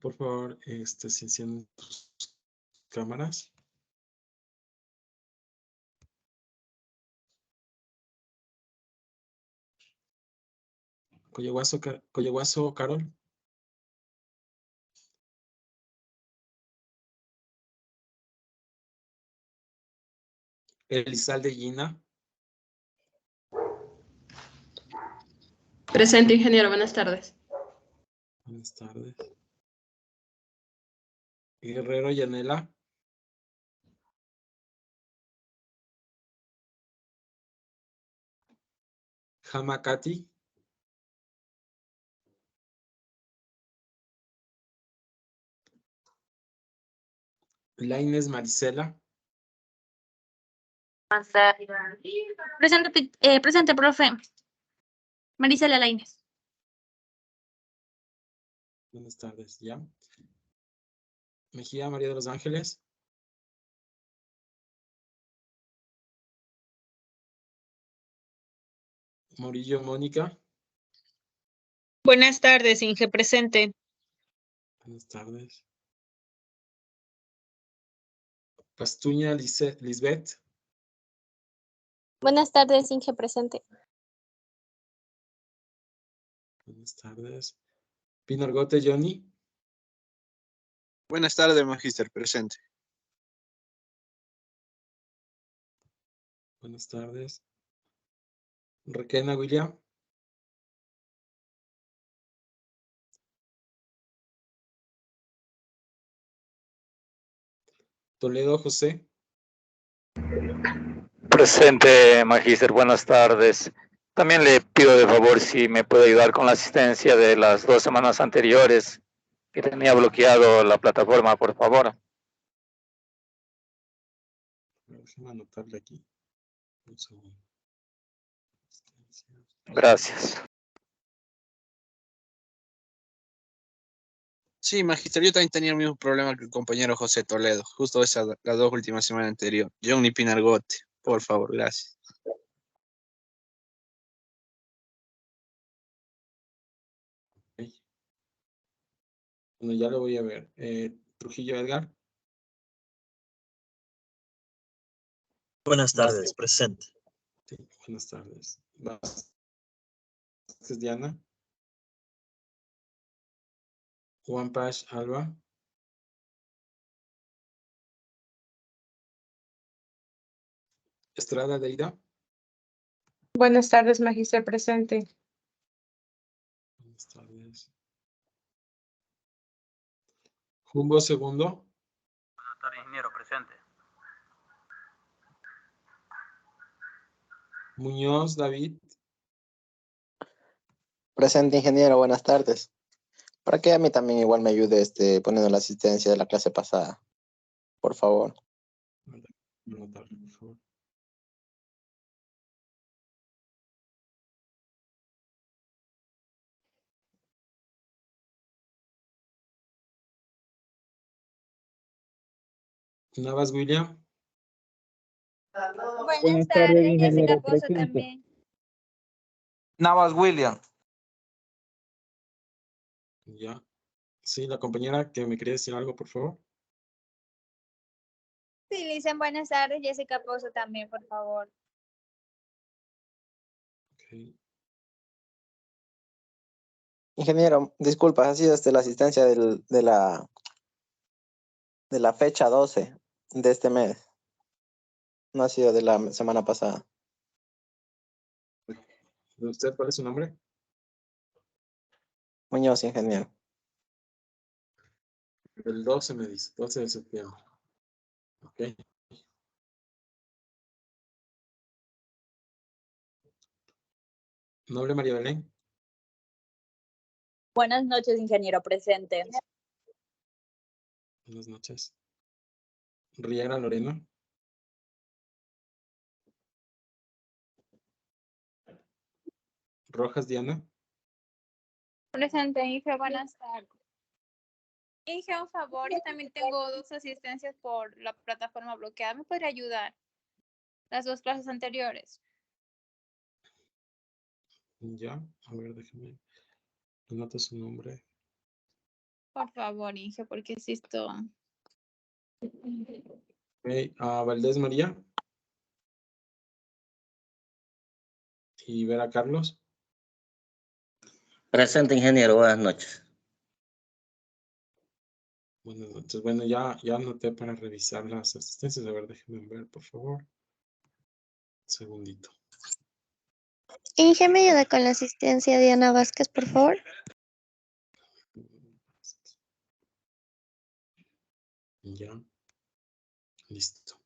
Por favor, si encienden tus cámaras. Coyeguazo, Carol. Elizalde Gina. Presente, ingeniero. Buenas tardes. Buenas tardes. Guerrero Yanela. Hamakati. Laines Marisela. Presente, profe. Marisela Lainez. Buenas tardes, ya. Mejía María de los Ángeles. Murillo Mónica. Buenas tardes, Inge, presente. Buenas tardes. Pastuña Lisbeth. Buenas tardes, Inge, presente. Buenas tardes. Pinargote Johnny. Buenas tardes, magíster, presente. Buenas tardes. Requena William. Toledo José. Presente, magíster, buenas tardes. También le pido de favor si me puede ayudar con la asistencia de las 2 semanas anteriores que tenía bloqueado la plataforma, por favor. Déjame anotarle aquí. Un segundo. Gracias. Sí, magíster, yo también tenía el mismo problema que el compañero José Toledo, justo las 2 últimas semanas anteriores. Johnny Pinargote, por favor, gracias. Okay. Bueno, ya lo voy a ver. Trujillo Edgar. Buenas tardes, presente. Sí, buenas tardes. Vázquez Diana. Juan Paz Alba. Estrada Deida. Buenas tardes, magíster, presente. Buenas tardes. Jumbo segundo. Buenas tardes, ingeniero, presente. Muñoz David. Presente, ingeniero, buenas tardes. Para que a mí también igual me ayude poniendo la asistencia de la clase pasada, por favor. Anotarlo, por favor. Navas William. Buenas tardes, Jessica Pozo también. Navas William. Ya. Sí, la compañera que me quería decir algo, por favor. Sí, le dicen buenas tardes, Jessica Pozo también, por favor. Okay. Ingeniero, disculpa, ha sido la asistencia de la fecha 12 de este mes. No ha sido de la semana pasada. ¿De usted cuál es su nombre? Muñoz, ingeniero. El 12 me dice, 12 de septiembre. Ok. Noble María Belén. Buenas noches, ingeniero, presente. Buenas noches. Riera Lorena. Rojas Diana. Presente, Inge, buenas tardes. Inge, un favor, yo también tengo 2 asistencias por la plataforma bloqueada. ¿Me podría ayudar? Las 2 clases anteriores. Ya, a ver, déjame. Anota su nombre. Por favor, Inge, porque sí esto. Ok, Valdés María. Y Vera Carlos. Presente, ingeniero. Buenas noches. Buenas noches. Bueno, ya anoté para revisar las asistencias. A ver, déjenme ver, por favor. Un segundito. Inge, me ayuda con la asistencia de Ana Vázquez, por favor. Ya. Listo.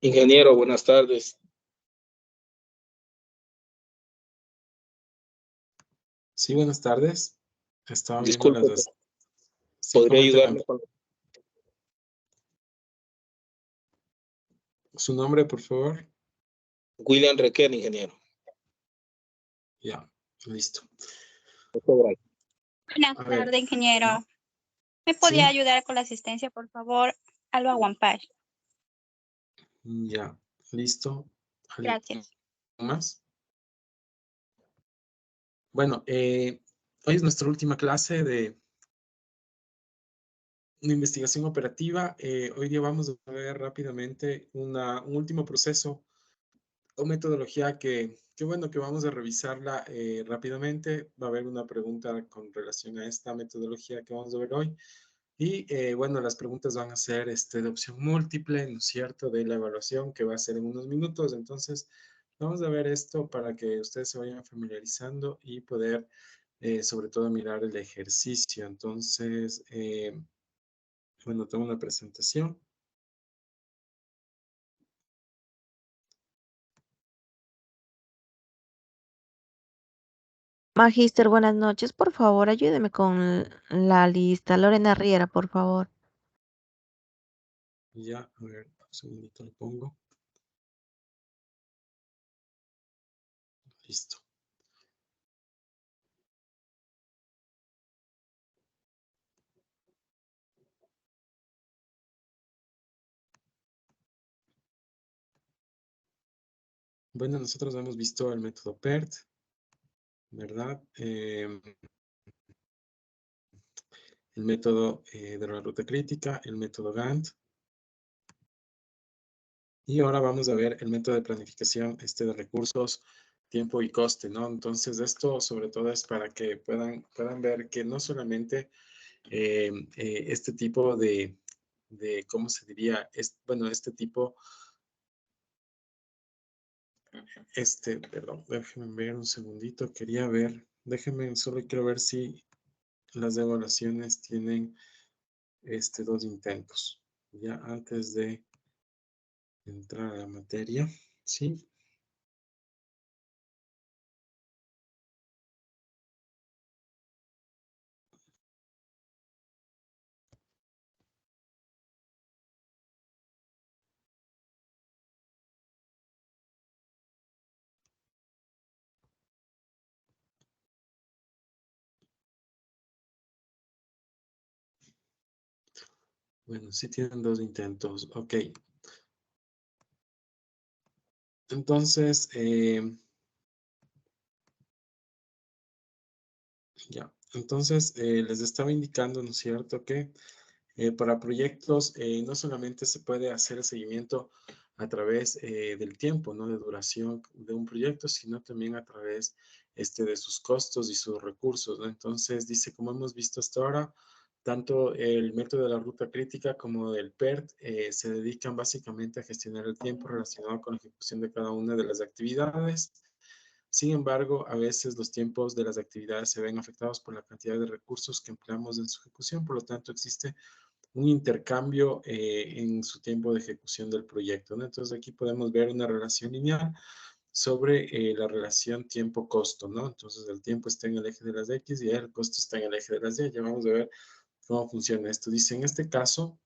Ingeniero, buenas tardes. Sí, buenas tardes. Estaba viendo Disculpe, las... Sí, ¿podría coménteme. ayudarme con Su nombre, por favor? William Requer, ingeniero? Ya, listo. Buenas A ver. tardes, ingeniero. ¿Me podría Sí. ayudar con la asistencia, por favor? Alba Wampach. Ya, listo. Gracias. ¿Más? Bueno, hoy es nuestra última clase de investigación operativa. Hoy día vamos a ver rápidamente un último proceso o metodología que bueno, que vamos a revisarla rápidamente. Va a haber una pregunta con relación a esta metodología que vamos a ver hoy. Y bueno, las preguntas van a ser de opción múltiple, ¿no es cierto?, de la evaluación que va a ser en unos minutos. Entonces, vamos a ver esto para que ustedes se vayan familiarizando y poder, sobre todo, mirar el ejercicio. Entonces, bueno, tengo una presentación. Magíster, buenas noches. Por favor, ayúdeme con la lista. Lorena Riera, por favor. Ya, a ver, un segundito lo pongo. Listo. Bueno, nosotros hemos visto el método PERT, ¿verdad? El método de la ruta crítica, el método Gantt. Y ahora vamos a ver el método de planificación de recursos, tiempo y coste, ¿no? Entonces, esto sobre todo es para que puedan ver que no solamente este tipo de, ¿cómo se diría? Bueno, este tipo, perdón, déjenme ver un segundito, quería ver, solo quiero ver si las evaluaciones tienen dos intentos, ya antes de entrar a la materia, ¿sí? Bueno, sí tienen 2 intentos, ok. Entonces, ya, entonces les estaba indicando, ¿no es cierto?, que para proyectos no solamente se puede hacer el seguimiento a través del tiempo, ¿no?, de duración de un proyecto, sino también a través de sus costos y sus recursos, ¿no? Entonces dice, como hemos visto hasta ahora, tanto el método de la ruta crítica como del PERT se dedican básicamente a gestionar el tiempo relacionado con la ejecución de cada una de las actividades. Sin embargo, a veces los tiempos de las actividades se ven afectados por la cantidad de recursos que empleamos en su ejecución, por lo tanto existe un intercambio en su tiempo de ejecución del proyecto, ¿no? Entonces aquí podemos ver una relación lineal sobre la relación tiempo-costo, ¿no? Entonces el tiempo está en el eje de las X y el costo está en el eje de las Y. Ya vamos a ver cómo funciona esto. Dice, en este caso,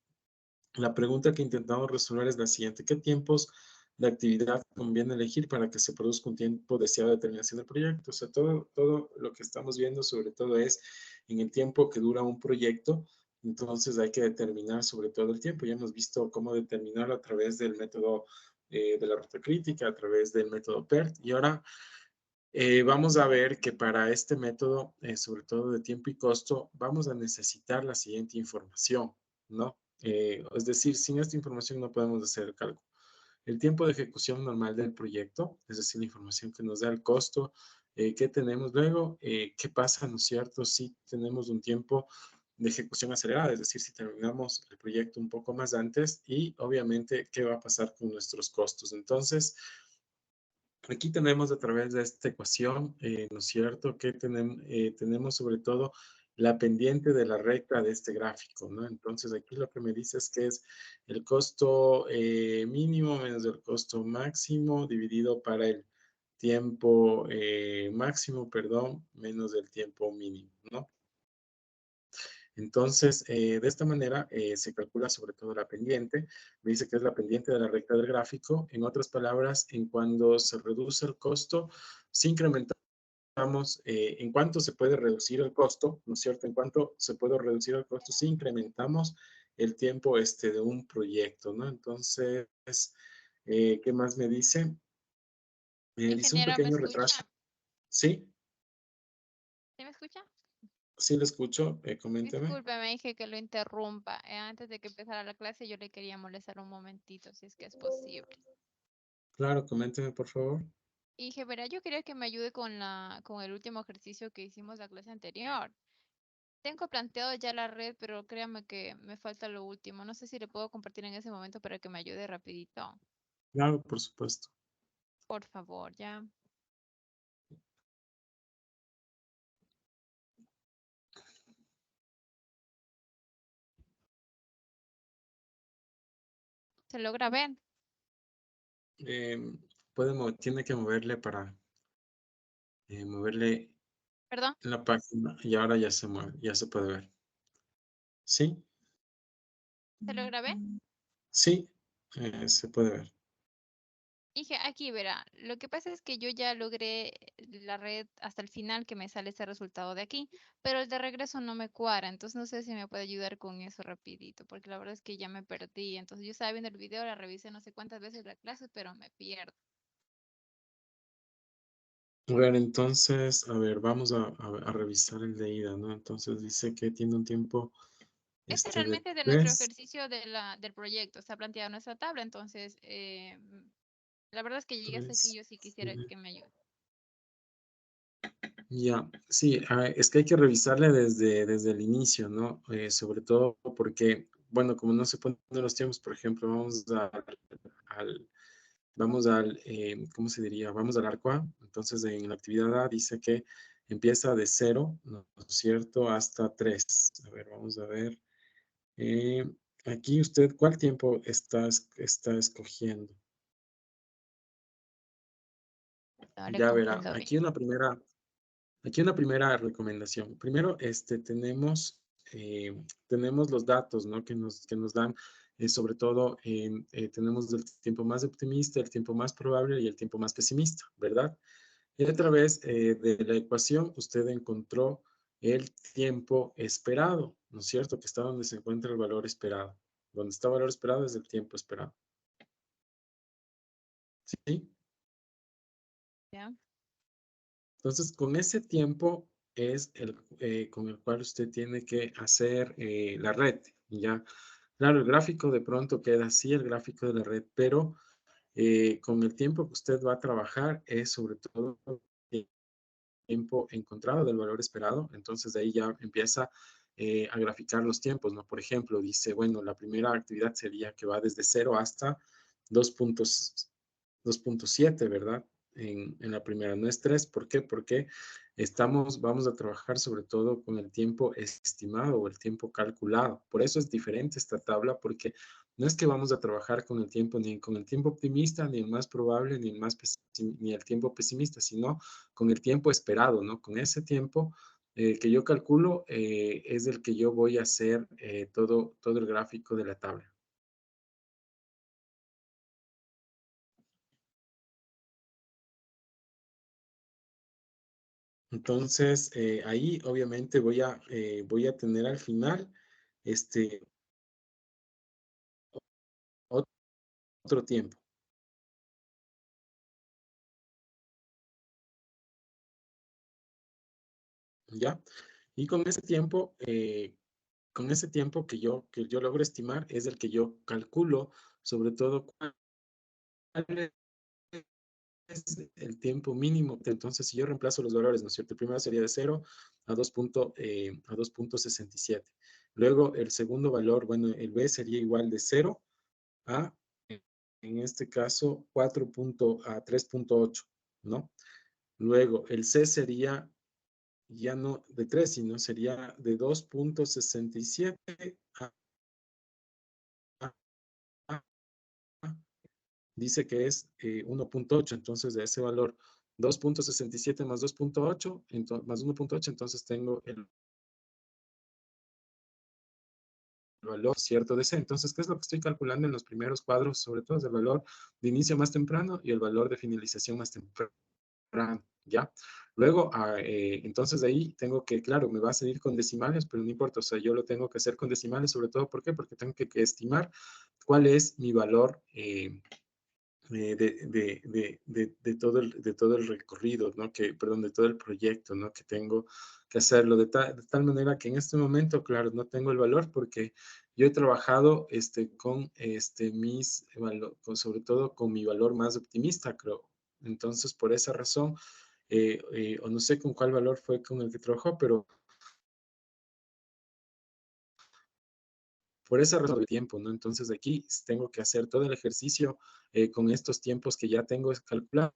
la pregunta que intentamos resolver es la siguiente. ¿Qué tiempos de actividad conviene elegir para que se produzca un tiempo deseado de terminación del proyecto? O sea, todo lo que estamos viendo sobre todo es en el tiempo que dura un proyecto. Entonces hay que determinar sobre todo el tiempo. Ya hemos visto cómo determinarlo a través del método de la ruta crítica, a través del método PERT. Y ahora vamos a ver que para este método, sobre todo de tiempo y costo, vamos a necesitar la siguiente información, ¿no? Es decir, sin esta información no podemos hacer el cálculo. El tiempo de ejecución normal del proyecto, es decir, la información que nos da el costo, ¿qué tenemos luego? ¿Qué pasa, no es cierto, si tenemos un tiempo de ejecución acelerada? Es decir, si terminamos el proyecto un poco más antes y obviamente, ¿qué va a pasar con nuestros costos? Entonces, aquí tenemos a través de esta ecuación, ¿no es cierto?, que tenemos sobre todo la pendiente de la recta de este gráfico, ¿no? Entonces aquí lo que me dice es que es el costo mínimo menos el costo máximo dividido para el tiempo máximo, perdón, menos el tiempo mínimo, ¿no? Entonces, de esta manera se calcula sobre todo la pendiente. Me dice que es la pendiente de la recta del gráfico. En otras palabras, en cuando se reduce el costo, se incrementamos en cuánto se puede reducir el costo, ¿no es cierto? En cuánto se puede reducir el costo si incrementamos el tiempo de un proyecto, ¿no? Entonces, ¿qué más me dice? Dice un Ingeniero, ¿me pequeño escucha? retraso. ¿Sí? ¿Sí me escucha? Sí, le escucho. Coménteme. Disculpe, me dije que lo interrumpa. Antes de que empezara la clase, yo le quería molestar un momentito, si es que es posible. Claro, coménteme, por favor. Y dije, verá, yo quería que me ayude con el último ejercicio que hicimos la clase anterior. Tengo planteado ya la red, pero créame que me falta lo último. No sé si le puedo compartir en ese momento para que me ayude rapidito. Claro, por supuesto. Por favor, ya. ¿Se logra ver? Tiene que moverle para moverle ¿Perdón? la página y ahora ya se mueve, ya se puede ver. ¿Sí? ¿Se logra ver? Sí, se puede ver. Dije, aquí verá, lo que pasa es que yo ya logré la red hasta el final que me sale ese resultado de aquí, pero el de regreso no me cuadra, entonces no sé si me puede ayudar con eso rapidito, porque la verdad es que ya me perdí, entonces yo estaba viendo el video, la revisé no sé cuántas veces la clase, pero me pierdo. A ver, entonces, a ver, vamos a revisar el de ida, ¿no? Entonces dice que tiene un tiempo Este de realmente es de nuestro 3. ejercicio del proyecto, está planteado en nuestra tabla, entonces la verdad es que llegué hasta aquí, yo sí quisiera que me ayude. Ya, sí, es que hay que revisarle desde el inicio, ¿no? Sobre todo porque, bueno, como no se ponen los tiempos, por ejemplo, ¿cómo se diría? Vamos al arco A. Entonces, en la actividad A dice que empieza de 0, ¿no es cierto?, hasta 3. A ver, vamos a ver. Aquí usted, ¿cuál tiempo está escogiendo? No le Ya verá, comprendo bien. aquí una primera recomendación. Primero, tenemos los datos, ¿no? Que nos dan, sobre todo, tenemos el tiempo más optimista, el tiempo más probable y el tiempo más pesimista, ¿verdad? Y a través de la ecuación, usted encontró el tiempo esperado, ¿no es cierto? Que está donde se encuentra el valor esperado. Donde está el valor esperado es el tiempo esperado. ¿Sí? ¿Ya? Entonces, con ese tiempo es con el cual usted tiene que hacer la red. Ya, claro, el gráfico de pronto queda así, el gráfico de la red, pero con el tiempo que usted va a trabajar es sobre todo el tiempo encontrado del valor esperado. Entonces, de ahí ya empieza a graficar los tiempos, ¿no? Por ejemplo, dice, bueno, la primera actividad sería que va desde 0 hasta 2.7, ¿verdad? En la primera, no es 3. ¿Por qué? Porque vamos a trabajar sobre todo con el tiempo estimado o el tiempo calculado. Por eso es diferente esta tabla, porque no es que vamos a trabajar con el tiempo ni con el tiempo optimista, ni el más probable, ni el tiempo pesimista, sino con el tiempo esperado, ¿no? Con ese tiempo que yo calculo es el que yo voy a hacer todo el gráfico de la tabla. Entonces, ahí obviamente voy a tener al final otro tiempo. ¿Ya? Y con ese tiempo que yo logro estimar es el que yo calculo, sobre todo cuál es el tiempo mínimo. Entonces, si yo reemplazo los valores, ¿no es cierto? El primero sería de 0 a 2.67. Luego, el segundo valor, bueno, el B sería igual de 0 a, en este caso, 3.8, ¿no? Luego, el C sería ya no de 3, sino sería de 2.67 dice que es 1.8, entonces de ese valor 2.67 más 2.8, más 1.8, entonces tengo el valor cierto de C. Entonces, ¿qué es lo que estoy calculando en los primeros cuadros? Sobre todo es el valor de inicio más temprano y el valor de finalización más temprano, ¿ya? Luego, entonces de ahí tengo que, claro, me va a salir con decimales, pero no importa, o sea, yo lo tengo que hacer con decimales, sobre todo, ¿por qué? Porque tengo que estimar cuál es mi valor de todo el recorrido, ¿no? Perdón, de todo el proyecto, ¿no? Que tengo que hacerlo de tal manera que en este momento, claro, no tengo el valor porque yo he trabajado con sobre todo con mi valor más optimista, creo. Entonces, por esa razón, o no sé con cuál valor fue con el que trabajó, pero por esa razón del tiempo, ¿no? Entonces, aquí tengo que hacer todo el ejercicio con estos tiempos que ya tengo calculados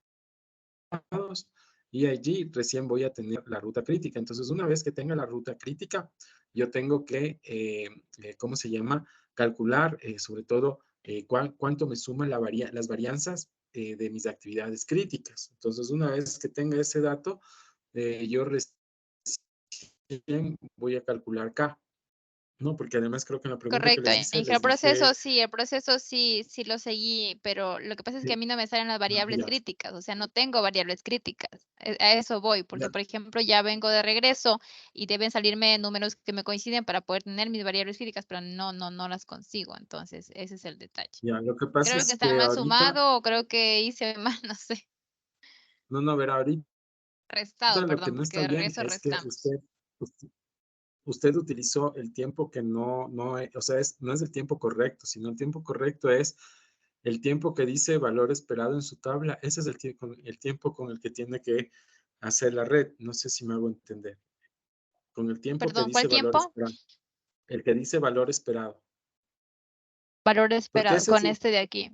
y allí recién voy a tener la ruta crítica. Entonces, una vez que tenga la ruta crítica, yo tengo que, ¿cómo se llama? Calcular, sobre todo, cuánto me suman las varianzas de mis actividades críticas. Entonces, una vez que tenga ese dato, yo recién voy a calcular K. No, porque además creo que en la pregunta que Correcto. les hice, El les dije... proceso sí lo seguí, pero lo que pasa es que a mí no me salen las variables Ya, críticas, o sea, no tengo variables críticas. A eso voy, porque ya. por ejemplo ya vengo de regreso y deben salirme números que me coinciden para poder tener mis variables críticas, pero no las consigo. Entonces, ese es el detalle. Ya, lo que pasa Creo que es está que mal ahorita, sumado o creo que hice mal, no sé. no, verá, ahorita Restado, lo que perdón, no porque está de bien regreso es que restamos. usted utilizó el tiempo que o sea, no es el tiempo correcto, sino el tiempo correcto es el tiempo que dice valor esperado en su tabla. Ese es el tiempo con el que tiene que hacer la red. No sé si me hago entender. Con el tiempo que Perdón, ¿cuál dice valor tiempo? esperado. El que dice valor esperado. Valor Porque esperado con este de aquí.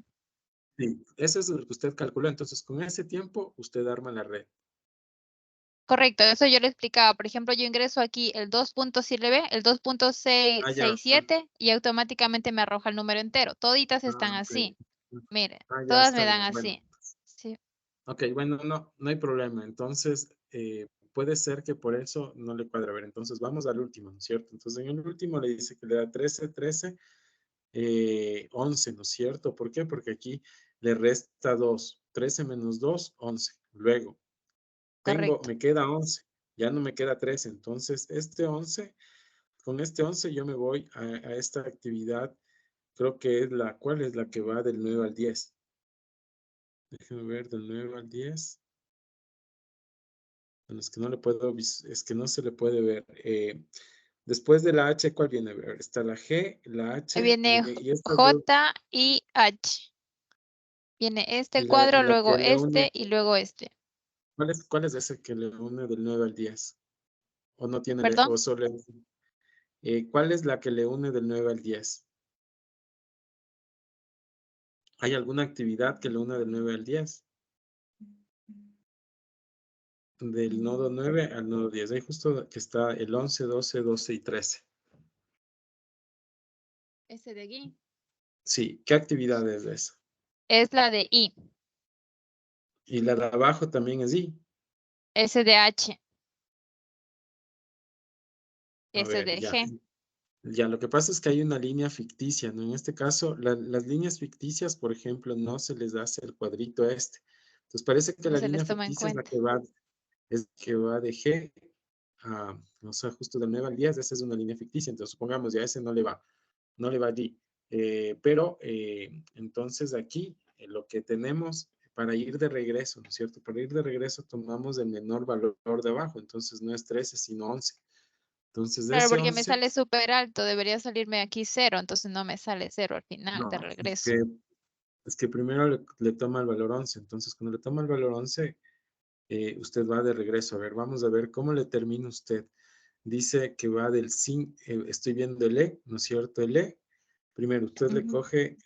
sí, ese es el que usted calculó. Entonces, con ese tiempo, usted arma la red. Correcto, eso yo le explicaba. Por ejemplo, yo ingreso aquí el 2.7, el Ya. 2.667 y automáticamente me arroja el número entero. Toditas están Ok. así. Mire, Ya todas me está dan bien. Bueno. así. Sí. Ok, bueno, no hay problema. Entonces, puede ser que por eso no le cuadra. A ver, entonces vamos al último, ¿no es cierto? Entonces, en el último le dice que le da 13, 13, 11, ¿no es cierto? ¿Por qué? Porque aquí le resta 2. 13 menos 2, 11. Luego, Correcto. me queda 11. Ya no me queda 13. Entonces, con este 11 yo me voy a esta actividad. Creo que es ¿cuál es la que va del 9 al 10? Déjenme ver, del 9 al 10. Bueno, es que no le puedo, es que no se le puede ver. Después de la H, ¿cuál viene? A ver, está la G, la Ahí H viene y estas dos. J y H. Viene este Y cuadro, la luego que le este une, y luego este. ¿cuál es ese que le une del 9 al 10? ¿O no tiene, ¿Perdón? o solo ¿cuál es la que le une del 9 al 10? ¿Hay alguna actividad que le une del 9 al 10? Del nodo 9 al nodo 10. Ahí justo que está el 11, 12, 12 y 13. Este de aquí. Sí, ¿qué actividad es esa? Es la de I. Y la de abajo también es I. Ese de H. A Ese ver, de ya. G. Ya, lo que pasa es que hay una línea ficticia, ¿no? En este caso, las líneas ficticias, por ejemplo, no se les hace el cuadrito este. Entonces, parece que No la se les línea toma en ficticia cuenta. es que va de G a, o sea, justo del 9 al 10, esa es una línea ficticia. Entonces, supongamos, ya ese no le va allí. Pero, entonces aquí, lo que tenemos para ir de regreso, ¿no es cierto? Para ir de regreso tomamos el menor valor de abajo, entonces no es 13, sino 11. Entonces, de Claro, ese porque me 11, sale súper alto, debería salirme aquí 0, entonces no me sale 0 al final de no, regreso. es que primero le toma el valor 11. Entonces, cuando le toma el valor 11, usted va de regreso. A ver, vamos a ver cómo le termina usted. Dice que va del 5, estoy viendo el E, ¿no es cierto? El E. Primero, usted le coge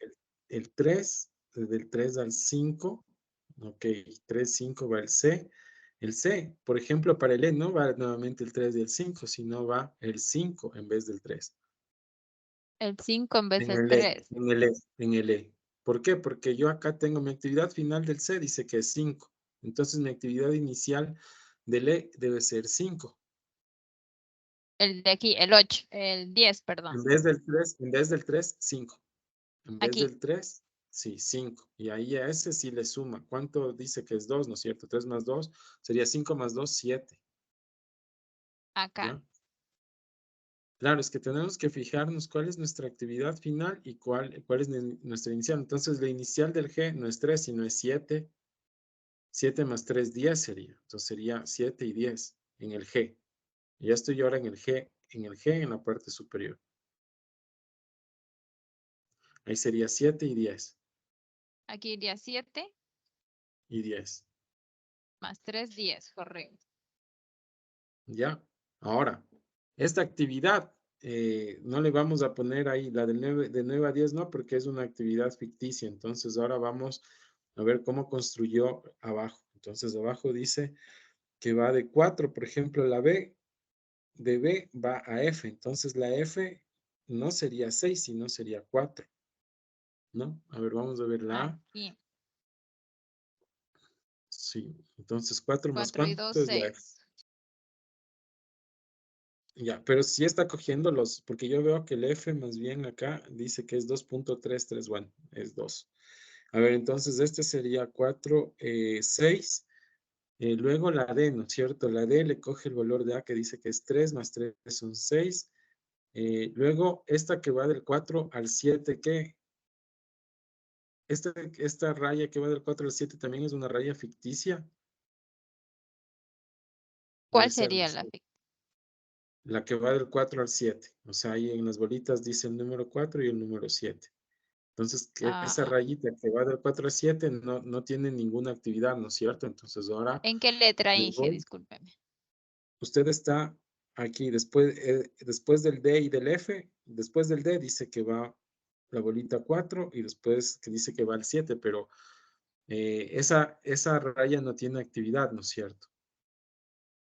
el 3, desde el 3 al 5. Ok, 3, 5 va el C. el C. Por ejemplo, para el E no va nuevamente el 3 y el 5, sino va el 5 en vez del 3. El 5 en vez En del el E, 3. en el E, en el E. ¿Por qué? Porque yo acá tengo mi actividad final del C, dice que es 5. Entonces mi actividad inicial del E debe ser 5. El de aquí, el 8, el 10, perdón. En vez del 3, 5. En vez Aquí. del 3, sí, 5. Y ahí a ese sí le suma. ¿Cuánto dice que es 2, no es cierto? 3 más 2 sería 5 más 2, 7. Acá. ¿Ya? Claro, es que tenemos que fijarnos cuál es nuestra actividad final y cuál es nuestra inicial. Entonces, la inicial del G no es 3, sino es 7. 7 más 3, 10 sería. Entonces, sería 7 y 10 en el G. Y ya estoy ahora en el G, en la parte superior. Ahí sería 7 y 10. Aquí iría 7 Y 10. más 3, 10, correcto. ¿Ya? Ahora, esta actividad no le vamos a poner ahí la de 9 a 10, no, porque es una actividad ficticia. Entonces, ahora vamos a ver cómo construyó abajo. Entonces, abajo dice que va de 4, por ejemplo, la B, de B va a F. Entonces, la F no sería 6, sino sería 4. ¿No? A ver, vamos a ver la A. Aquí. Sí, entonces 4 más 4 y ¿cuánto 2, es la F? 6. Ya, pero sí está cogiendo los, porque yo veo que el F más bien acá dice que es 2.33, bueno, es 2. A ver, entonces este sería 4, 6. Luego la D, ¿no es cierto? La D le coge el valor de A que dice que es 3 más 3 son 6. Luego esta que va del 4 al 7, ¿qué? Esta raya que va del 4 al 7 también es una raya ficticia. Debe ¿Cuál ser, ¿no sería es la cierto? La que va del 4 al 7. O sea, ahí en las bolitas dice el número 4 y el número 7. Entonces, esa rayita que va del 4 al 7 no tiene ninguna actividad, ¿no es cierto? Entonces, ahora ¿En qué letra, me Inge? voy. Discúlpeme. Usted está aquí, después del D y del F, después del D dice que va la bolita 4 y después que dice que va al 7, pero esa raya no tiene actividad, ¿no es cierto?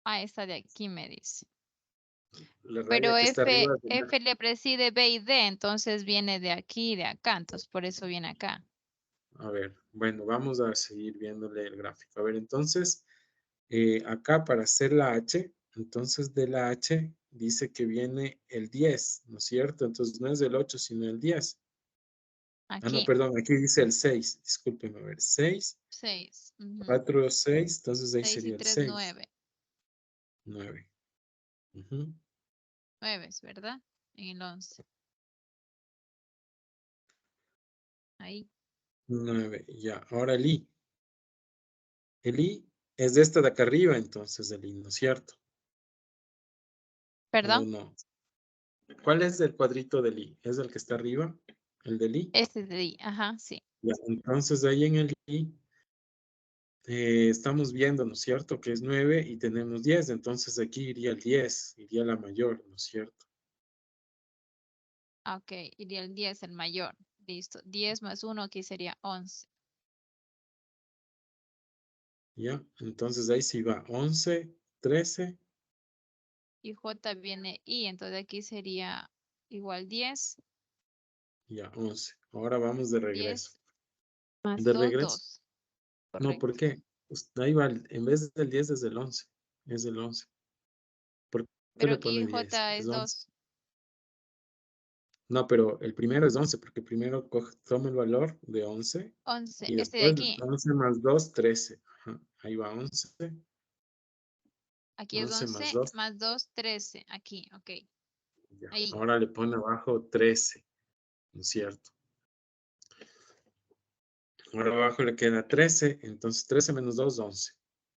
Ah, esta de aquí me dice. La raya Pero que está arriba F le preside B y D, entonces viene de aquí y de acá, entonces por eso viene acá. A ver, bueno, vamos a seguir viéndole el gráfico. A ver, entonces, acá para hacer la H, entonces de la H dice que viene el 10, ¿no es cierto? Entonces no es el 8, sino el 10. Ah, no, Aquí. perdón, aquí dice el 6. Discúlpeme, a ver, 6. 6. 4, 6, entonces ahí 6 y sería el 3, 6. 9. 9. 9 es, ¿verdad? En el 11. Ahí. 9, ya. Ahora el I. El I es de esta de acá arriba, entonces el I, ¿no es cierto? ¿O ¿Perdón? no? ¿Cuál es el cuadrito del I? ¿Es el que está arriba? ¿El del I? Este es de I, ajá, sí. Ya, entonces ahí en el I estamos viendo, ¿no es cierto? Que es 9 y tenemos 10, entonces aquí iría el 10, iría la mayor, ¿no es cierto? Ok, iría el 10, el mayor. Listo. 10 más 1 aquí sería 11. Ya, entonces ahí sí va 11, 13. Y J viene I, entonces aquí sería igual 10. Ya, 11. Ahora vamos de regreso. 10 más ¿De 2, regreso? 2. No, ¿por Correcto. qué? Pues ahí va, en vez del 10 es el 11. Es el 11. ¿Por qué Pero le aquí pone 10? J Es es 11. 2. No, pero el primero es 11, porque primero toma el valor de 11 11. y Este de después aquí. 11 más 2, 13. Ajá, ahí va 11. Aquí es 11 más 11 2. más 2, 13. Aquí, ok. Ya. Ahí. Ahora le pone abajo 13, ¿no es cierto? Ahora abajo le queda 13, entonces 13 menos 2, 11.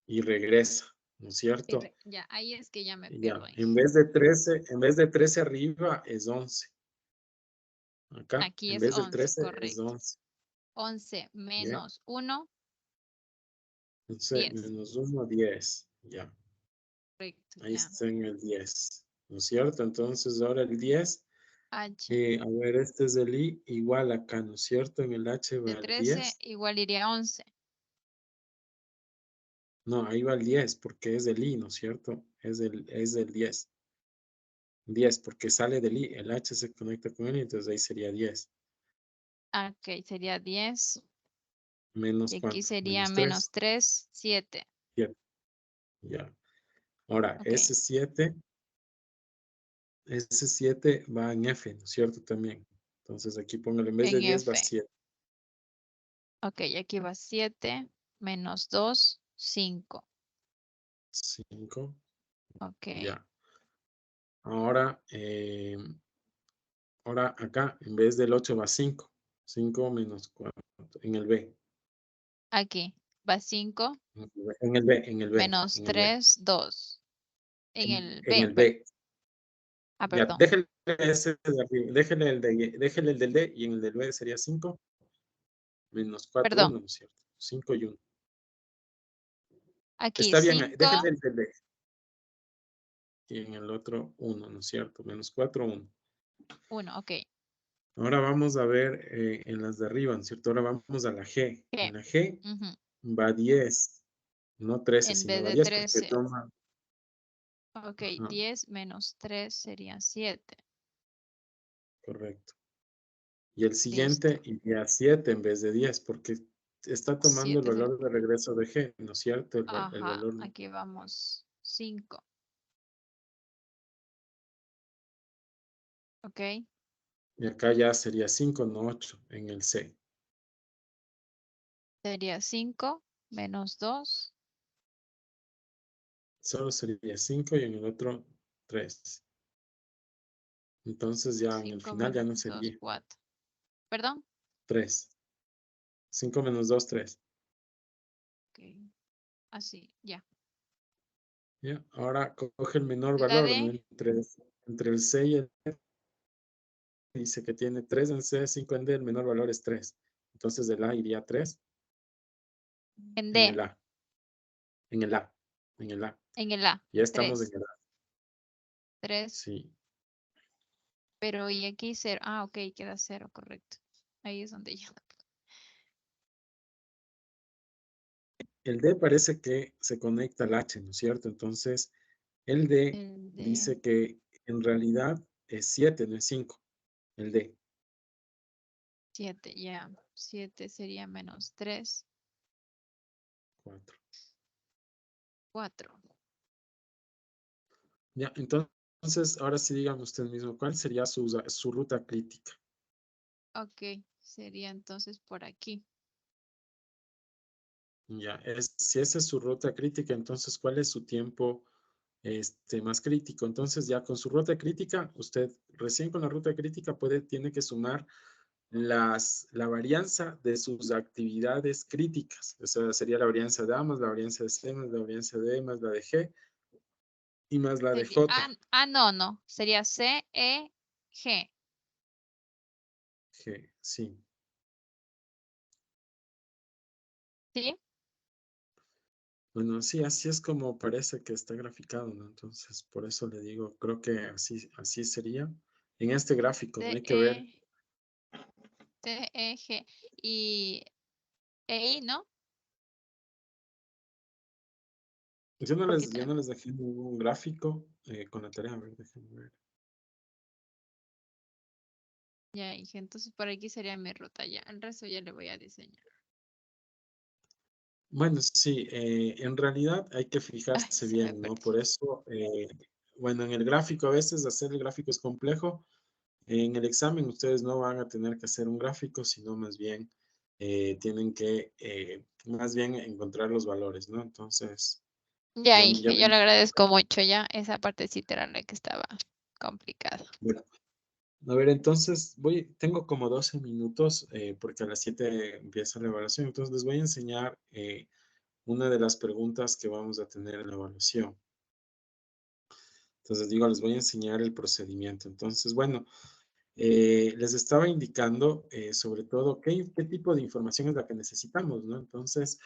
Y regresa, ¿no es cierto? Ya, ahí es que ya me Ya, pierdo. en vez de 13 arriba es 11. Acá, Aquí en es vez del 11, 13 es correcto. 11. 11 ¿Ya? menos 1, 11 10. menos 1, 10. Ya. Correcto, Ahí ya. está en el 10. ¿No es cierto? Entonces ahora el 10. H A ver, este es el I igual acá, ¿no es cierto? En el H va de el 13 10. igual iría 11. No, ahí va el 10 porque es del I, ¿no es cierto? Es del 10. 10 porque sale del I, el H se conecta con él y entonces ahí sería 10. Ok, sería 10. Menos Y aquí 4, sería menos 3. menos 3, 7. 7. Ya. Ahora, Ok. ese 7 va en F, ¿no es cierto? También. Entonces aquí póngale, en vez de En 10 va F. 7. Ok, aquí va 7 menos 2, 5. 5. Ok. Ya. Ahora, ahora acá, en vez del 8 va 5. 5 menos 4. En el B. Aquí va 5 En el B, en el B, menos en el B. 3, 2. En el En B. el B. Ya, Perdón. déjele ese de arriba, déjele el del D y en el del B sería 5 menos 4, Perdón. 1, ¿no es cierto? 5 y 1. Aquí Está bien, 5. déjele el del D. Y en el otro 1, ¿no es cierto? Menos 4, 1. 1, ok. Ahora vamos a ver en las de arriba, ¿no es cierto? Ahora vamos a la G. G. En la G Ujú. va 10, no 13, En sino vez va de 10 porque 13. toma. Ok, Ajá, 10 menos 3 sería 7. correcto. Y el Listo. siguiente iría 7 en vez de 10 porque está tomando el 7 sería. valor de regreso de G, ¿no es cierto? El Ajá, valor. aquí vamos 5. Ok. Y acá ya sería 5, no 8 en el C. Sería 5 menos 2. Solo sería 5 y en el otro 3. Entonces ya en el 5 final ya menos no 2, sería 4. ¿Perdón? 3. 5 menos 2, 3. Ok. Así, ya. ¿Ya? Ahora coge el menor La valor, ¿no? D Entre el C y el D. Dice que tiene 3 en C, 5 en D, el menor valor es 3. Entonces del A iría 3 en en D. el A. En el A. En el A. En el A. Ya estamos en 3. el A. 3. Sí. Pero y aquí 0. Ah, ok, queda 0, correcto. Ahí es donde yo. El D parece que se conecta al H, ¿no es cierto? Entonces, el D El D. dice que en realidad es 7, no es 5. El D. 7, ya. 7 sería menos 3. 4. 4. Ya, entonces, ahora sí dígame usted mismo, ¿cuál sería su ruta crítica? Ok, sería entonces por aquí. Ya, si esa es su ruta crítica, entonces, ¿cuál es su tiempo más crítico? Entonces, ya con su ruta crítica, usted recién con la ruta crítica tiene que sumar la varianza de sus actividades críticas. O sea, sería la varianza de A más la varianza de C más la varianza de E más la de G y más la de Sería, J. no. Sería C, E, G. G, sí. ¿Sí? Bueno, sí, así es como parece que está graficado, ¿no? Entonces, por eso le digo, creo que así sería. En este gráfico, no C, hay que ver. C, E, G. Y E, I, ¿no? Yo no Porque les dejé ningún gráfico con la tarea, a ver, déjenme ver. ya dije, entonces por aquí sería mi ruta ya. El resto ya le voy a diseñar. Bueno, sí, en realidad hay que Ay, fijarse se me bien, ¿no? Por perdió. eso, bueno, en el gráfico a veces hacer el gráfico es complejo. En el examen ustedes no van a tener que hacer un gráfico, sino más bien tienen que más bien encontrar los valores, ¿no? Entonces, Ya ya, ya dije, yo me... le agradezco mucho ya. Esa partecita era la que estaba complicada. Bueno, a ver, entonces tengo como 12 minutos porque a las 7 empieza la evaluación, entonces les voy a enseñar una de las preguntas que vamos a tener en la evaluación. Entonces digo, les voy a enseñar el procedimiento. Entonces, bueno, les estaba indicando sobre todo qué tipo de información es la que necesitamos, ¿no? Entonces,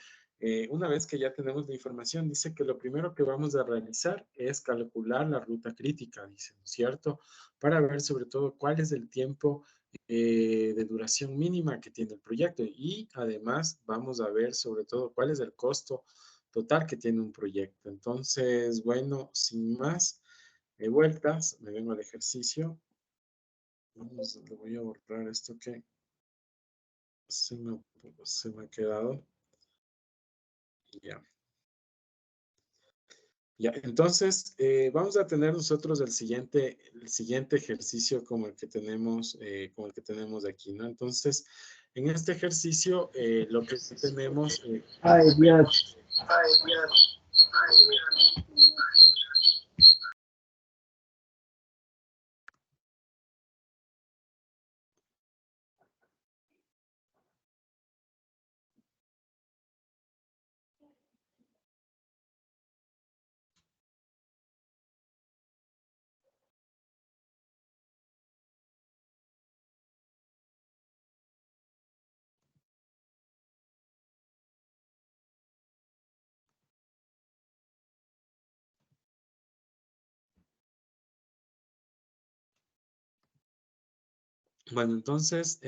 una vez que ya tenemos la información, dice que lo primero que vamos a realizar es calcular la ruta crítica, dice, ¿no es cierto? Para ver sobre todo cuál es el tiempo de duración mínima que tiene el proyecto y además vamos a ver sobre todo cuál es el costo total que tiene un proyecto. Entonces, bueno, sin más vueltas, me vengo al ejercicio. Vamos, le voy a borrar esto que se me ha quedado. Ya. Ya, entonces vamos a tener nosotros el siguiente ejercicio como el que tenemos aquí, ¿no? Entonces, en este ejercicio lo que tenemos... Ay, Dios. Bueno, entonces,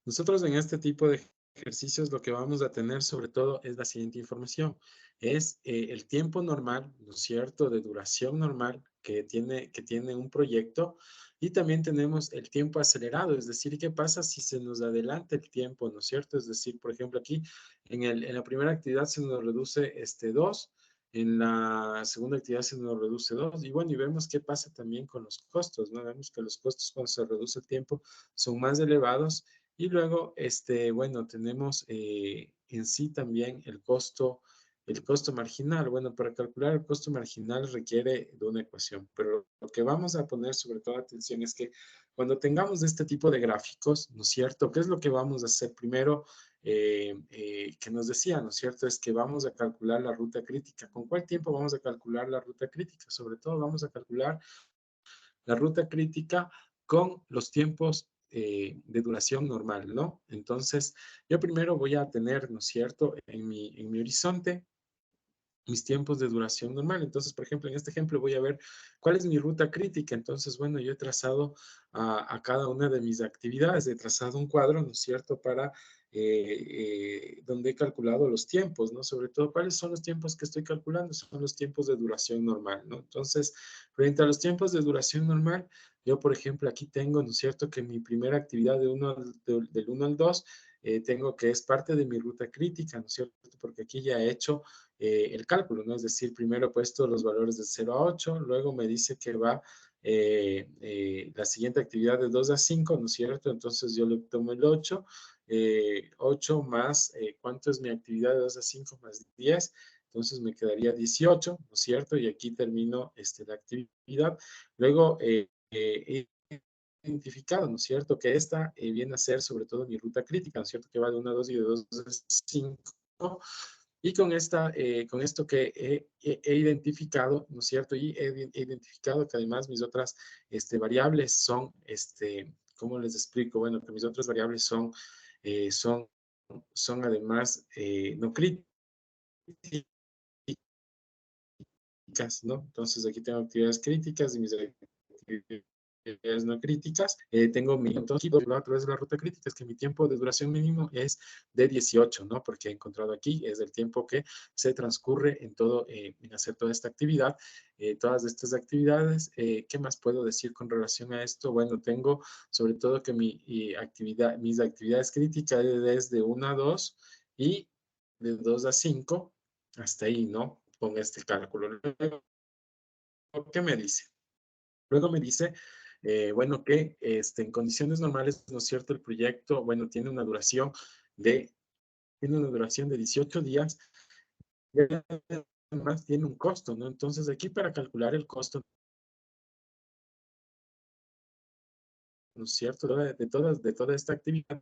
nosotros en este tipo de ejercicios lo que vamos a tener sobre todo es la siguiente información. Es el tiempo normal, ¿no es cierto?, de duración normal que tiene un proyecto y también tenemos el tiempo acelerado, es decir, ¿qué pasa si se nos adelanta el tiempo, ¿no es cierto? Es decir, por ejemplo, aquí en la primera actividad se nos reduce 2, en la segunda actividad se nos reduce 2 y bueno, y vemos qué pasa también con los costos, ¿no? Vemos que los costos cuando se reduce el tiempo son más elevados y luego, bueno, tenemos en sí también el costo marginal. Bueno, para calcular el costo marginal requiere de una ecuación, pero lo que vamos a poner sobre todo atención es que cuando tengamos este tipo de gráficos, ¿no es cierto? ¿Qué es lo que vamos a hacer primero? Que nos decía, ¿no es cierto? Es que vamos a calcular la ruta crítica. ¿Con cuál tiempo vamos a calcular la ruta crítica? Sobre todo vamos a calcular la ruta crítica con los tiempos de duración normal, ¿no? Entonces, yo primero voy a tener, ¿no es cierto?, en mi horizonte, mis tiempos de duración normal. Entonces, por ejemplo, en este ejemplo voy a ver cuál es mi ruta crítica. Entonces, bueno, yo he trazado a cada una de mis actividades, he trazado un cuadro, ¿no es cierto?, para donde he calculado los tiempos, ¿no? Sobre todo, ¿cuáles son los tiempos que estoy calculando? Son los tiempos de duración normal, ¿no? Entonces, frente a los tiempos de duración normal, yo, por ejemplo, aquí tengo, ¿no es cierto?, que mi primera actividad del 1 al 2, tengo que es parte de mi ruta crítica, ¿no es cierto? Porque aquí ya he hecho el cálculo, ¿no? Es decir, primero he puesto los valores de 0 a 8, luego me dice que va la siguiente actividad de 2 a 5, ¿no es cierto? Entonces yo le tomo el 8, 8 más, ¿cuánto es mi actividad de 2 a 5 más 10? Entonces me quedaría 18, ¿no es cierto? Y aquí termino la actividad. Luego, he identificado, ¿no es cierto? Que esta viene a ser sobre todo mi ruta crítica, ¿no es cierto? Que va de 1 a 2 y de 2 a 5. Y con esto que he identificado, ¿no es cierto? Y he identificado que además mis otras variables son, ¿cómo les explico? Bueno, que mis otras variables son además no críticas, ¿no? Entonces aquí tengo actividades críticas y mis actividades no críticas. Tengo mi, entonces, a través de la ruta crítica, es que mi tiempo de duración mínimo es de 18, ¿no? Porque he encontrado aquí, es el tiempo que se transcurre en todo, en hacer toda esta actividad, todas estas actividades. ¿Qué más puedo decir con relación a esto? Bueno, tengo sobre todo que mis actividades críticas es desde 1 a 2 y de 2 a 5, hasta ahí, ¿no? Con este cálculo. Luego, ¿qué me dice? Luego me dice, bueno, que en condiciones normales, ¿no es cierto? El proyecto, bueno, tiene una duración de 18 días y además tiene un costo, ¿no? Entonces, aquí para calcular el costo, ¿no es cierto? De toda esta actividad,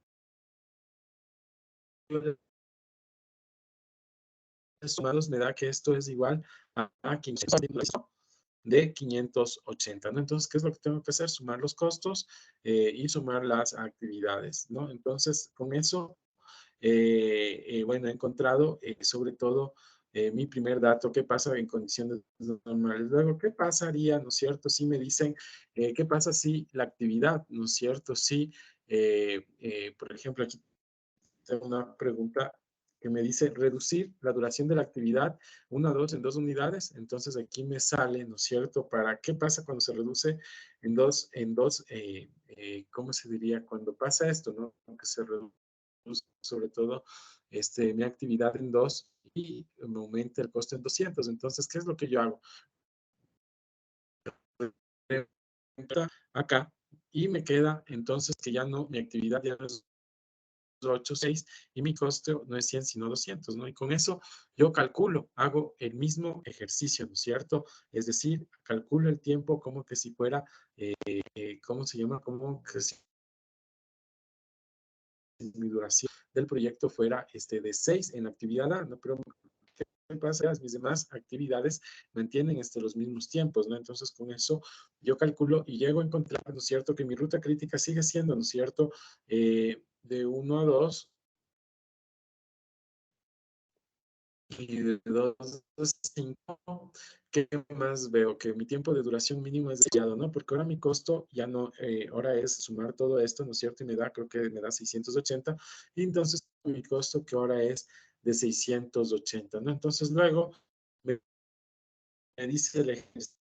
sumados me da que esto es igual a 580, ¿no? Entonces, ¿qué es lo que tengo que hacer? Sumar los costos y sumar las actividades, ¿no? Entonces, con eso, bueno, he encontrado sobre todo mi primer dato, qué pasa en condiciones normales. Luego, ¿qué pasaría, no es cierto? Si me dicen, ¿qué pasa si la actividad, no es cierto? Si, por ejemplo, aquí tengo una pregunta que me dice reducir la duración de la actividad 1 a 2 en 2 unidades. Entonces aquí me sale, ¿no es cierto? ¿Para qué pasa cuando se reduce en dos, ¿cómo se diría? Cuando pasa esto, ¿no? Que se reduce sobre todo mi actividad en 2 y me aumenta el costo en 200. Entonces, ¿qué es lo que yo hago? Acá y me queda entonces que ya no, mi actividad ya no es 8, 6 y mi costo no es 100 sino 200, ¿no? Y con eso yo calculo, hago el mismo ejercicio, ¿no es cierto? Es decir, calculo el tiempo como que si fuera, ¿cómo se llama? Como que si mi duración del proyecto fuera de 6 en actividad A, ¿no? Pero ¿qué pasa? Mis demás actividades mantienen los mismos tiempos, ¿no? Entonces, con eso yo calculo y llego a encontrar, ¿no es cierto?, que mi ruta crítica sigue siendo, ¿no es cierto?, de 1 a 2 y de 2 a 5. ¿Qué más veo? Que mi tiempo de duración mínimo es demasiado, ¿no? Porque ahora mi costo ya no, ahora es sumar todo esto, ¿no es cierto? Y me da, creo que me da 680. Y entonces mi costo que ahora es de 680, ¿no? Entonces luego me dice el ejercicio,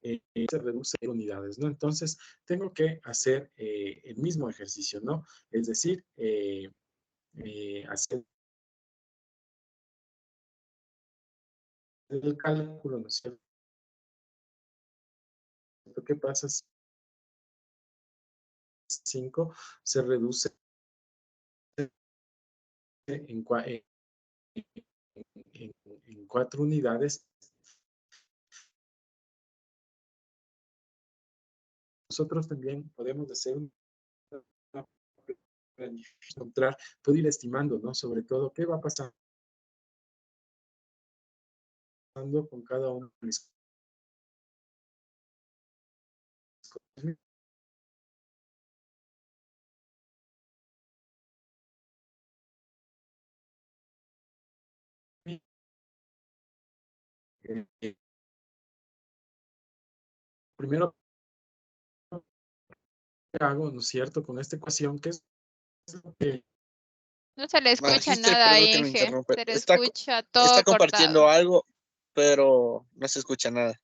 se reduce en unidades, ¿no? Entonces tengo que hacer el mismo ejercicio, ¿no? Es decir, hacer el cálculo, ¿no es cierto? ¿Qué pasa si 5 se reduce en, en 4 unidades? Nosotros también podemos hacer encontrar, puedo ir estimando, ¿no? Sobre todo, ¿qué va pasando con cada uno de mis cosas? Primero hago, ¿no es cierto?, con esta ecuación, que es lo que... No se le escucha Magíster, nada a perdón que lo Inge. interrumpa. Se le Está escucha todo compartiendo cortado. algo, pero no se escucha nada.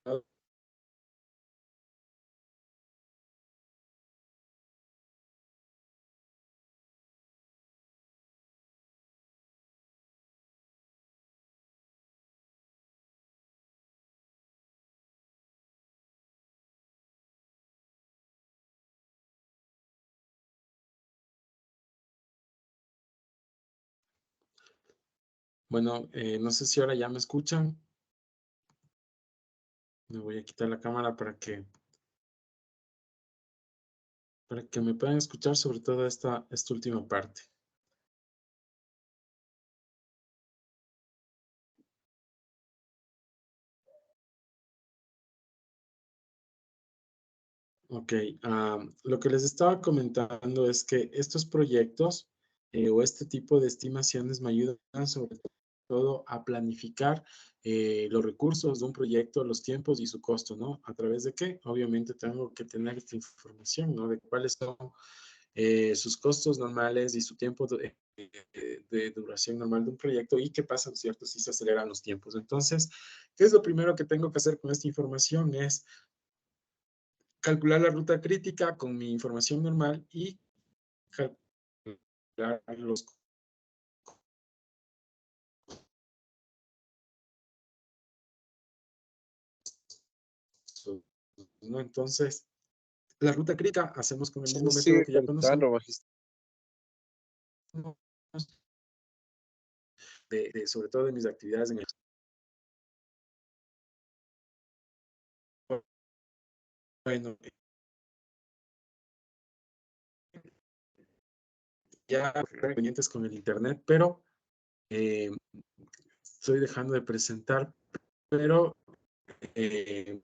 Bueno, no sé si ahora ya me escuchan. Me voy a quitar la cámara para que me puedan escuchar, sobre todo esta última parte. Ok, lo que les estaba comentando es que estos proyectos o este tipo de estimaciones me ayudan sobre todo a planificar los recursos de un proyecto, los tiempos y su costo, ¿no? ¿A través de qué? Obviamente tengo que tener esta información, ¿no? De cuáles son sus costos normales y su tiempo de duración normal de un proyecto y qué pasa, ¿no es cierto?, si se aceleran los tiempos. Entonces, ¿qué es lo primero que tengo que hacer con esta información? Es calcular la ruta crítica con mi información normal y calcular los costos, ¿no? Entonces, la ruta crítica hacemos con el Se mismo nos método sigue que ya conocemos, cortando, Magíster. sobre todo de mis actividades en el... Bueno, ya pendientes con el internet, pero estoy dejando de presentar, pero de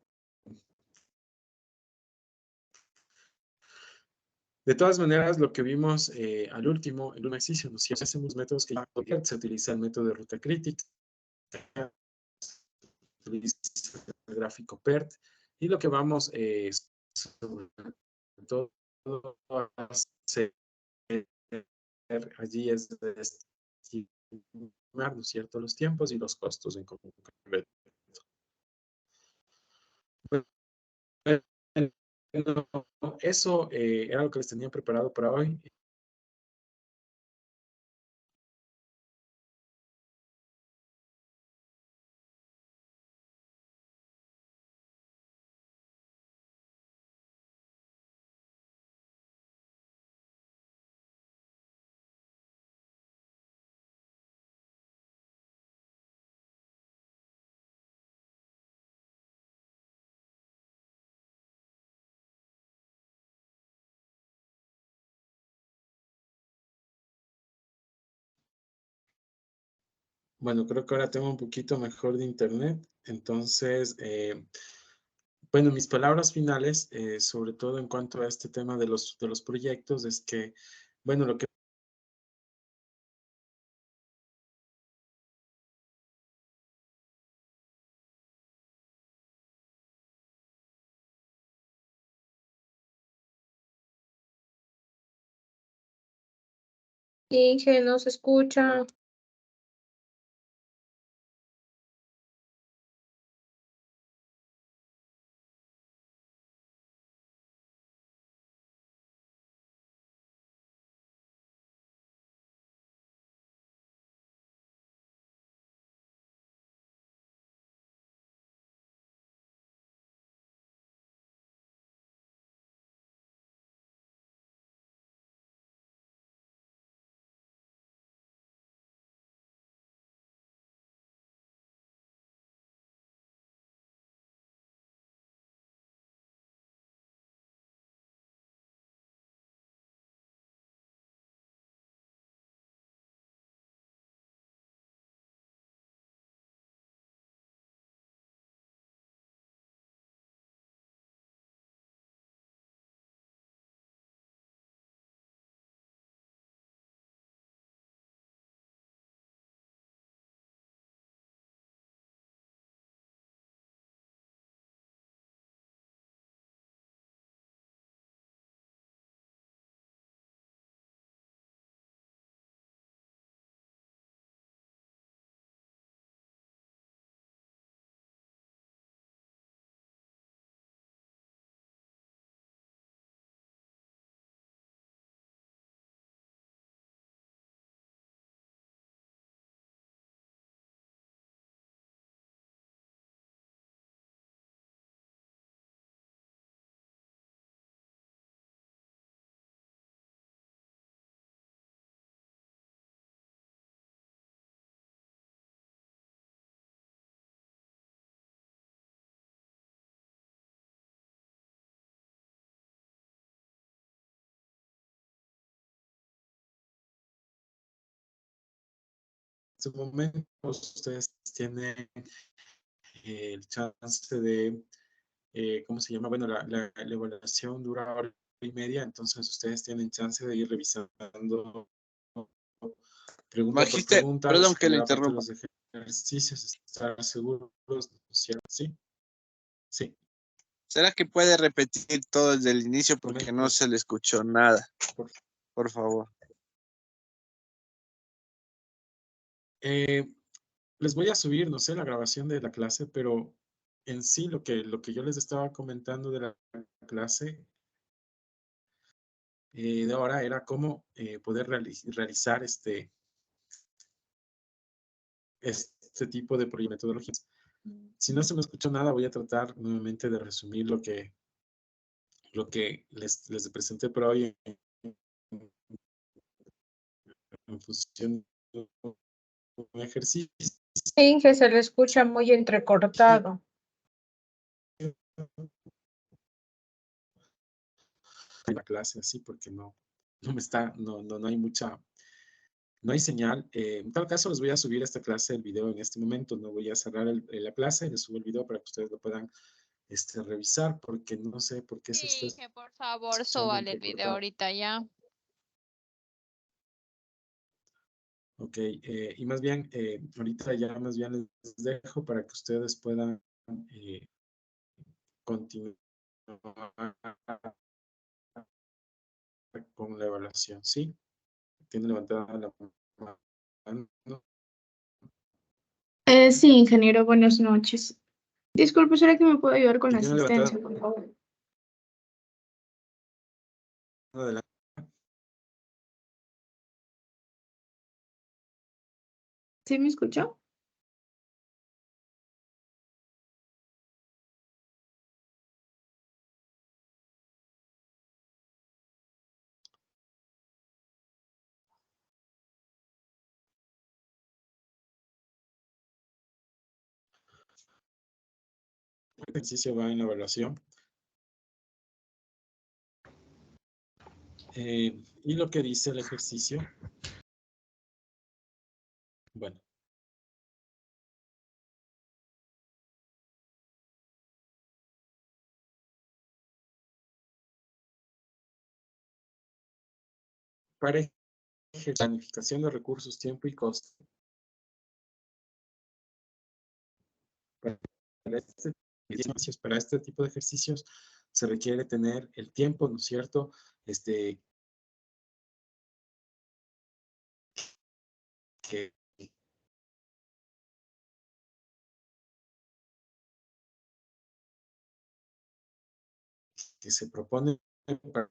todas maneras, lo que vimos al último, en un ejercicio, ¿no? Si hacemos métodos que ya se utiliza el método de ruta crítica, se utiliza el gráfico PERT, y lo que vamos sobre todo a hacer allí es de estimar, ¿no es cierto?, los tiempos y los costos en concreto. Bueno, eso era lo que les tenía preparado para hoy. Bueno, creo que ahora tengo un poquito mejor de internet. Entonces, bueno, mis palabras finales, sobre todo en cuanto a este tema de los proyectos, es que, bueno, lo que Inge, no se escucha. en este momento ustedes tienen el chance de, ¿cómo se llama? Bueno, la evaluación dura hora y media, entonces ustedes tienen chance de ir revisando pregunta por Magíster, pregunta, perdón la que le primera parte de interrumpa. los ejercicios, estar seguros, ¿no es cierto? Sí, sí. ¿Será que puede repetir todo desde el inicio porque no se le escuchó nada? Por favor. Les voy a subir, no sé, la grabación de la clase, pero en sí lo que yo les estaba comentando de la clase de ahora era cómo poder realizar este tipo de metodologías. Si no se me escuchó nada, voy a tratar nuevamente de resumir lo que les presenté por hoy en función de un ejercicio. Inge, se le escucha muy entrecortado. La clase así porque no hay mucha, no hay señal. En tal caso les voy a subir esta clase, el video en este momento. No voy a cerrar la clase, les subo el video para que ustedes lo puedan revisar porque no sé por qué se está Sí, que por favor, escuchando súbale el video entrecortado. ahorita ya. Ok, y más bien, ahorita ya más bien les dejo para que ustedes puedan continuar con la evaluación, ¿sí? tiene levantada la mano. Sí, ingeniero, buenas noches. Disculpe, ¿será que me puede ayudar con la ¿Tiene levantada asistencia, por favor? la mano adelante? ¿Sí me escuchó? El ejercicio va en la evaluación. Y lo que dice el ejercicio, bueno. Para planificación de recursos, tiempo y costo. Para este tipo de ejercicios se requiere tener el tiempo, ¿no es cierto? Que se propone para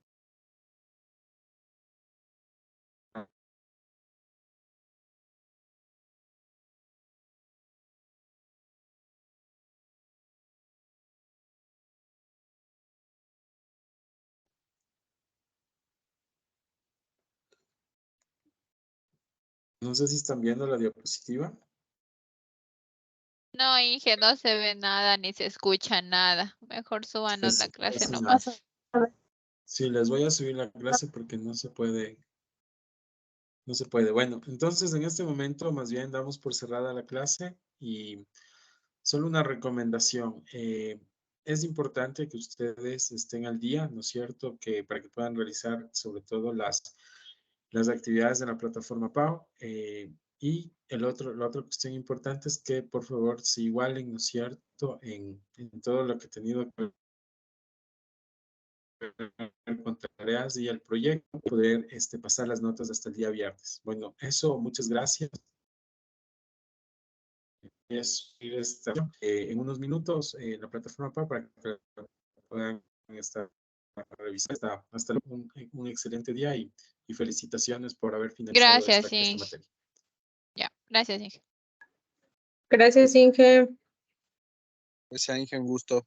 no sé si están viendo la diapositiva. No, Inge, no se ve nada ni se escucha nada. Mejor súbanos la clase Casi nomás. nada. Sí, les voy a subir la clase porque no se puede. No se puede. Bueno, entonces en este momento más bien damos por cerrada la clase y solo una recomendación. Es importante que ustedes estén al día, ¿no es cierto? Que para que puedan realizar sobre todo las actividades de la plataforma PAO. Y la otra cuestión importante es que por favor se igualen, ¿no es cierto? En todo lo que he tenido que ver con tareas y el proyecto, poder pasar las notas hasta el día viernes. Bueno, eso, muchas gracias. Es en unos minutos la plataforma para que puedan estar revisando. Hasta un excelente día y felicitaciones por haber finalizado esta Gracias, Inge. materia. Ya, gracias, Inge. Gracias, Inge. Gracias, Inge, un gusto.